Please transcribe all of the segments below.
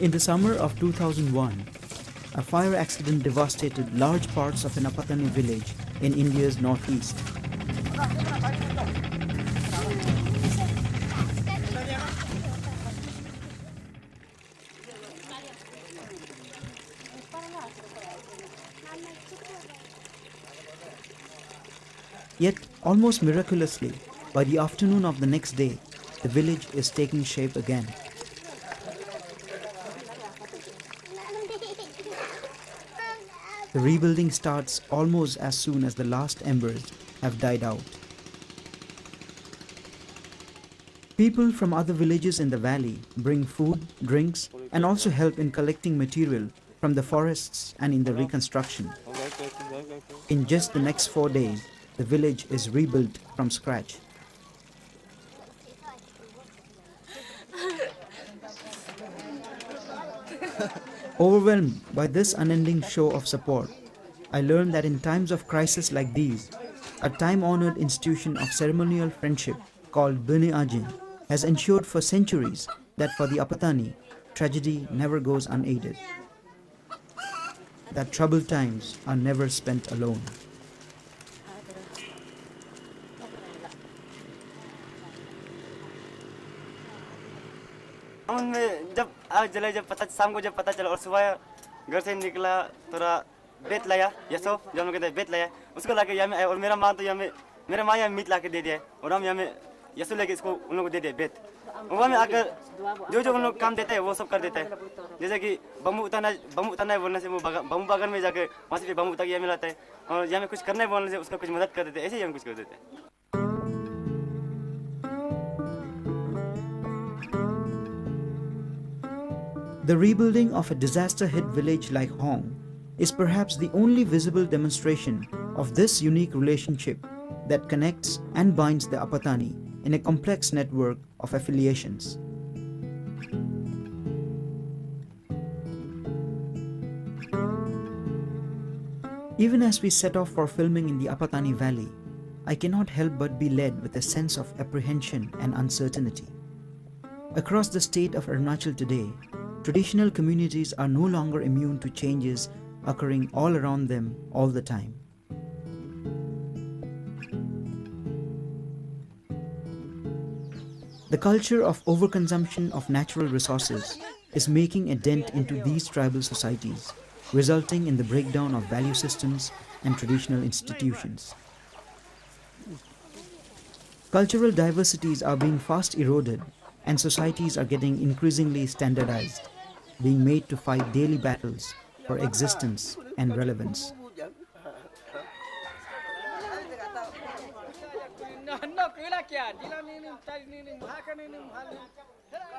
In the summer of 2001, a fire accident devastated large parts of an Apatani village in India's northeast. Yet, almost miraculously, by the afternoon of the next day, the village is taking shape again. The rebuilding starts almost as soon as the last embers have died out. People from other villages in the valley bring food, drinks, and also help in collecting material from the forests and in the reconstruction. In just the next 4 days, the village is rebuilt from scratch. Overwhelmed by this unending show of support, I learned that in times of crisis like these, a time-honored institution of ceremonial friendship called Bini Ajin has ensured for centuries that for the Apatani, tragedy never goes unaided. That troubled times are never spent alone. जब शाम को जब पता चला और सुबह घर से निकला थोड़ा बेत लाया यसो जो हम कहते हैं बेत लाया उसको लाके यहाँ में और मेरा माँ तो यहाँ में मेरा माँ यहाँ मीट लाके दे दिया और हम यहाँ में यसो लेके इसको उन लोगों को दे दिया बेत वहाँ में आकर जो जो उन लोग काम देते हैं वो सब कर देता है जैसे कि बम्बू उतारना है बोलने से वो बम्बू बागान में जाकर वहाँ से बम्बू उतार के यहाँ में लाता है और यहाँ में कुछ करना है बोलने से उसको कुछ मदद कर देते हैं ऐसे ही हम कुछ कर देते हैं. The rebuilding of a disaster-hit village like Hong is perhaps the only visible demonstration of this unique relationship that connects and binds the Apatani in a complex network of affiliations. Even as we set off for filming in the Apatani Valley, I cannot help but be led with a sense of apprehension and uncertainty. Across the state of Arunachal today, traditional communities are no longer immune to changes occurring all around them all the time. The culture of overconsumption of natural resources is making a dent into these tribal societies, resulting in the breakdown of value systems and traditional institutions. Cultural diversities are being fast eroded, and societies are getting increasingly standardized, being made to fight daily battles for existence and relevance.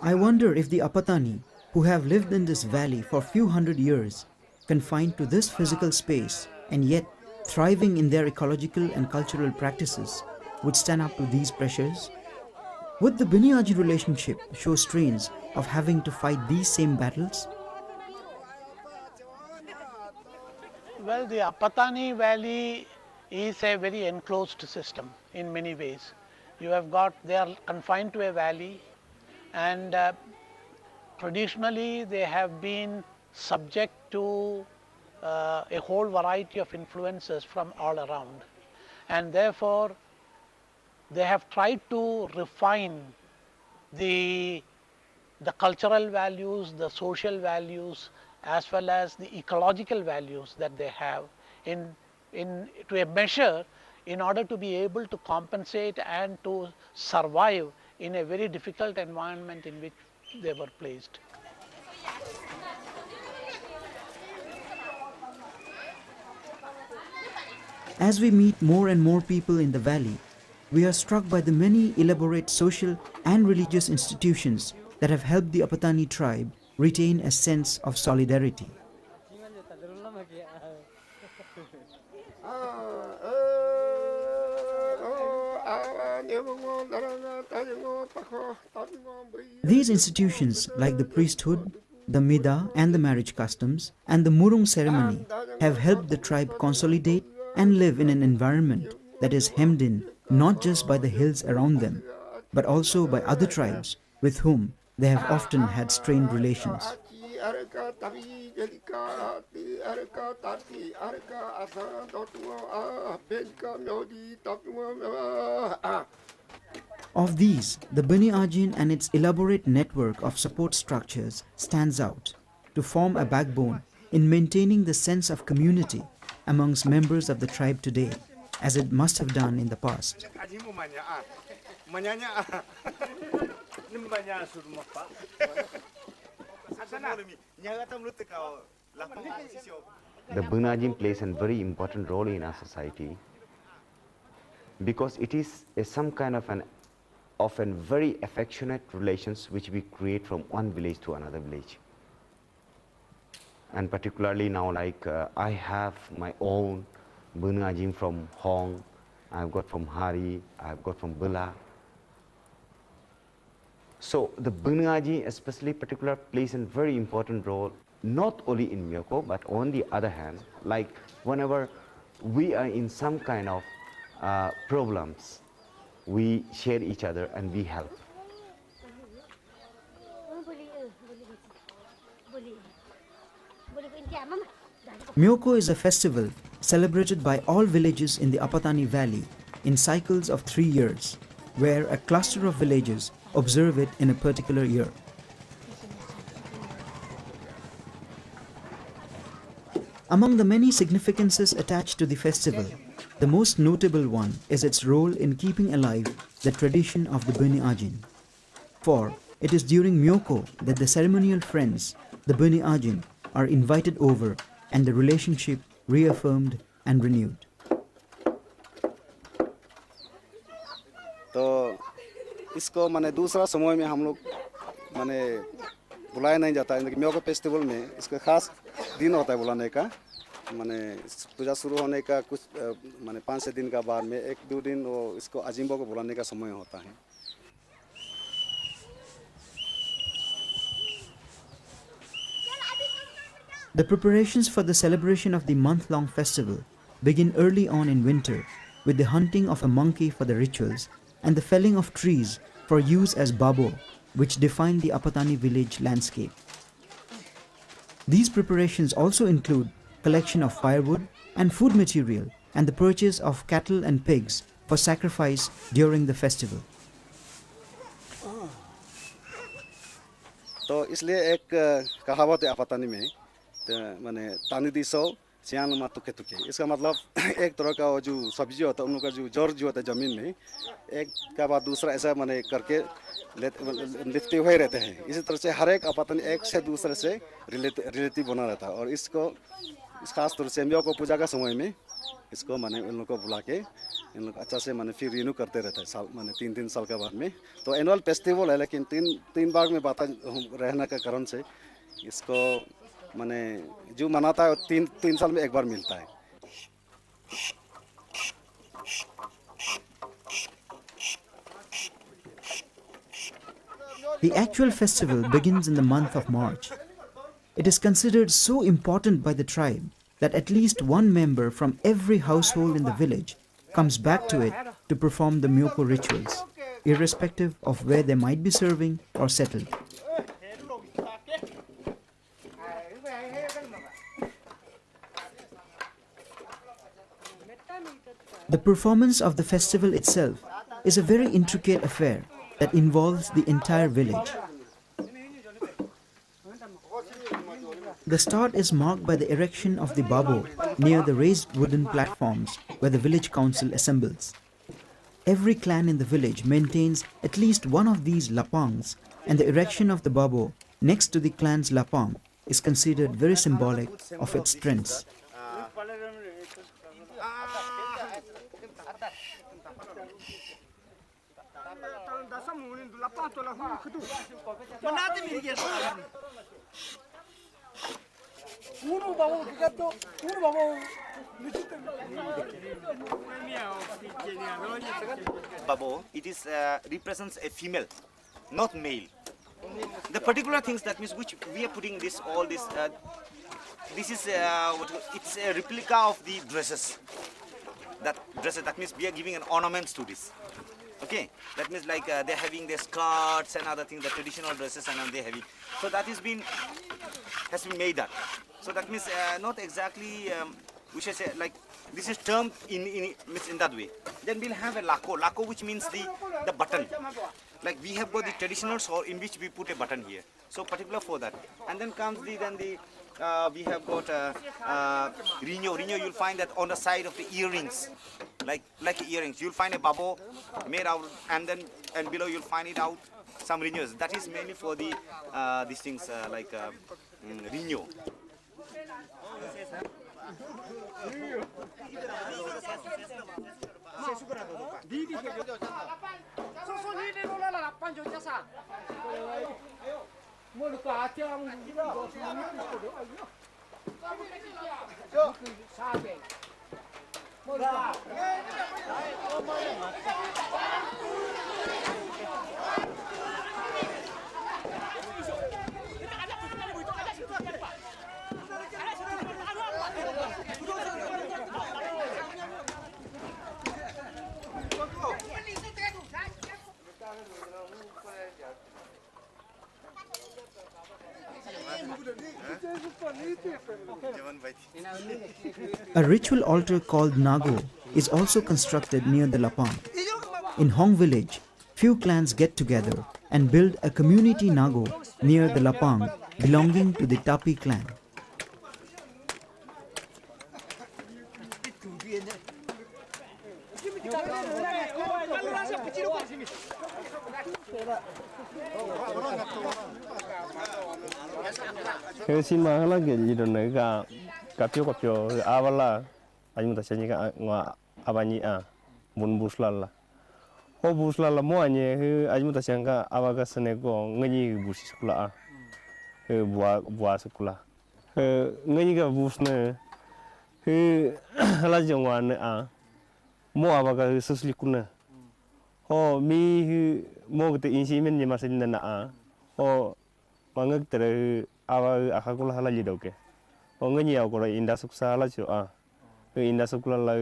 I wonder if the Apatani, who have lived in this valley for a few hundred years, confined to this physical space and yet thriving in their ecological and cultural practices, would stand up to these pressures? Would the Bini-Ajin relationship show strains of having to fight these same battles? Well, the Apatani Valley is a very enclosed system in many ways. You have got, they are confined to a valley, and traditionally they have been subject to a whole variety of influences from all around, and therefore they have tried to refine the cultural values, the social values, as well as the ecological values that they have to a measure in order to be able to compensate and to survive in a very difficult environment in which they were placed. As we meet more and more people in the valley, we are struck by the many elaborate social and religious institutions that have helped the Apatani tribe retain a sense of solidarity. These institutions, like the priesthood, the Mida and the marriage customs, and the Murung ceremony, have helped the tribe consolidate and live in an environment that is hemmed in not just by the hills around them, but also by other tribes with whom they have often had strained relations. Of these, the Bini Ajin and its elaborate network of support structures stands out to form a backbone in maintaining the sense of community amongst members of the tribe today, as it must have done in the past. The Bini Ajin plays a very important role in our society because it is some kind of an often very affectionate relations which we create from one village to another village. And particularly now, like I have my own Bini Ajin from Hong, I've got from Hari, I've got from Bula. So the Bini Ajin especially particular plays a very important role not only in Myoko but on the other hand, like whenever we are in some kind of problems, we share each other and we help. Myoko is a festival celebrated by all villages in the Apatani Valley in cycles of 3 years, where a cluster of villages observe it in a particular year. Among the many significances attached to the festival, the most notable one is its role in keeping alive the tradition of the Bini Ajin. For it is during Myoko that the ceremonial friends, the Bini Ajin, are invited over and the relationship reaffirmed and renewed. तो इसको माने दूसरा समय में हम लोग माने बुलाया नहीं जाता है, लेकिन म्योको फेस्टिवल में इसका खास दिन होता है बुलाने का, माने पूजा शुरू होने का कुछ माने 5-6 दिन का बाद में 1-2 दिन वो इसको अजिम्बो को बुलाने का समय होता है. The preparations for the celebration of the month-long festival begin early on in winter with the hunting of a monkey for the rituals and the felling of trees for use as babo, which define the Apatani village landscape. These preparations also include collection of firewood and food material and the purchase of cattle and pigs for sacrifice during the festival. तो इसलिए एक कहावत है अपतानी में, माने तानी दिसो सियान मा तुके तुके, इसका मतलब एक तरह का जो सब्जी होता है उन लोग का जो जड़ जो होता है जमीन में एक का बाद दूसरा ऐसा माने करके लिखते हुए रहते हैं. इसी तरह से हर एक अपतन एक से दूसरे से रिलेटिव बना रहता है. और इसको इस खास तौर से म्योको पूजा का समय में इसको माने इन लोग को बुला के इन लोग अच्छा से माने फिर रिन्यू करते रहते हैं साल माने 3 साल के बाद में. तो एनुअल फेस्टिवल है लेकिन तीन बार में बात रहने के कारण से इसको माने जो मनाता है 3 साल में एक बार मिलता है. The actual festival begins in the month of March. It is considered so important by the tribe that at least one member from every household in the village comes back to it to perform the Myoko rituals, irrespective of where they might be serving or settled. The performance of the festival itself is a very intricate affair that involves the entire village. The start is marked by the erection of the babo near the raised wooden platforms where the village council assembles. Every clan in the village maintains at least one of these lapangs, and the erection of the babo next to the clan's lapang is considered very symbolic of its strengths. Babo, it is represents a female, not male. The particular things that means which we are putting this all this this is it's a replica of the dresses. That means we are giving an ornaments to this. Okay, that means like they're having their skirts and other things, the traditional dresses, and they're having. So that has been has been made that. So that means not exactly, we should say like, this is termed in that way. Then we'll have a lako, which means the button. Like we have got the traditional saw in which we put a button here. So particular for that. And then comes we have got rino. Rino, you'll find that on the side of the earrings, like earrings. You'll find a babo made out, and below you'll find it out some rinos. That is mainly for the these things like rino. A ritual altar called Nago is also constructed near the Lapang. In Hong village, few clans get together and build a community Nago near the Lapang belonging to the Tapi clan. Sin mahala ke jido nega kapio awala ayu ta senyi ka ngwa abani a mun buslala ho buslala mo anye ayu ta senga awaga senego nganyi busi sekula a bua sekula nganyi ga busne la jongwa ne a mo awaga susli kuna ho mi mo te insi men nyama sen na a ho mangak tere awa akakula hala jidoke nganyi aw ko inda suksa la jo a inda sukula la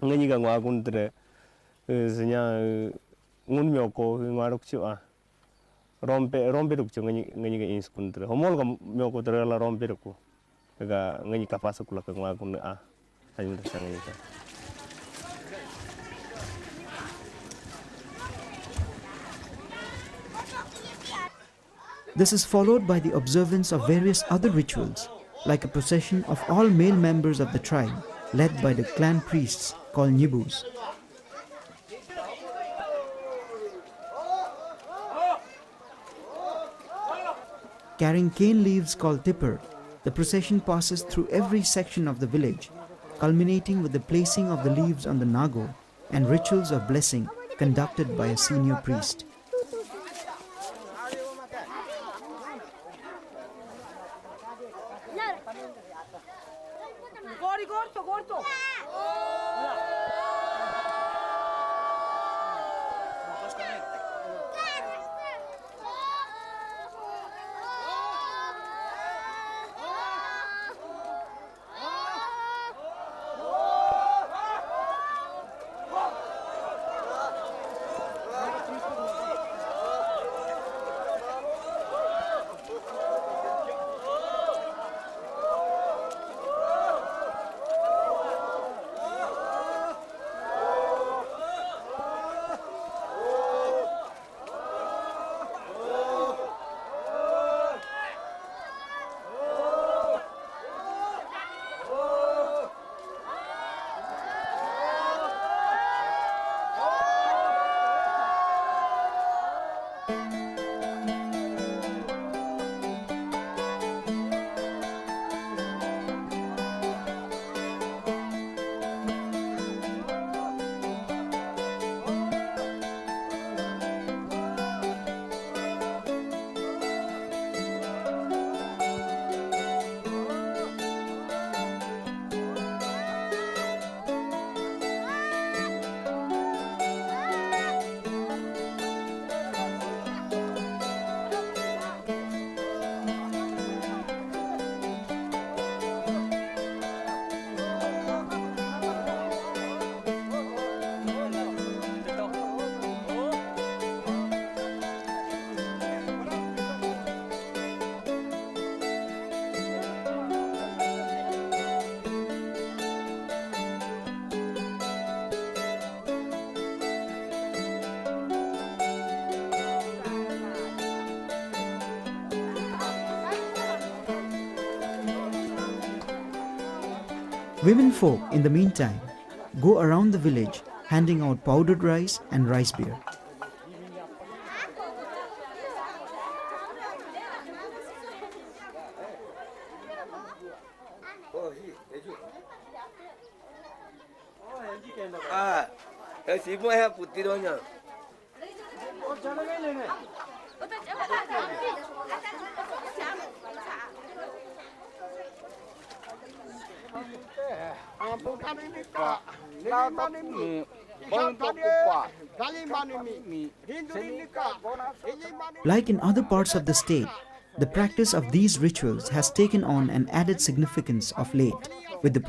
nganyi ga ngwa kun tere senya ngun myo ko ngwa rok jo a rompe rok jo nganyi ga ins kun tere homol ga myo ko tere la rompe rok ko ga nganyi ka pasukula ka ngwa kun a ayu ta sangai ta. This is followed by the observance of various other rituals, like a procession of all male members of the tribe, led by the clan priests called Nyibus. Carrying cane leaves called tipper, the procession passes through every section of the village, culminating with the placing of the leaves on the nago and rituals of blessing conducted by a senior priest. Women folk, in the meantime, go around the village handing out powdered rice and rice beer. Like in other parts of the state, the practice of these rituals has taken on an added significance of late, with the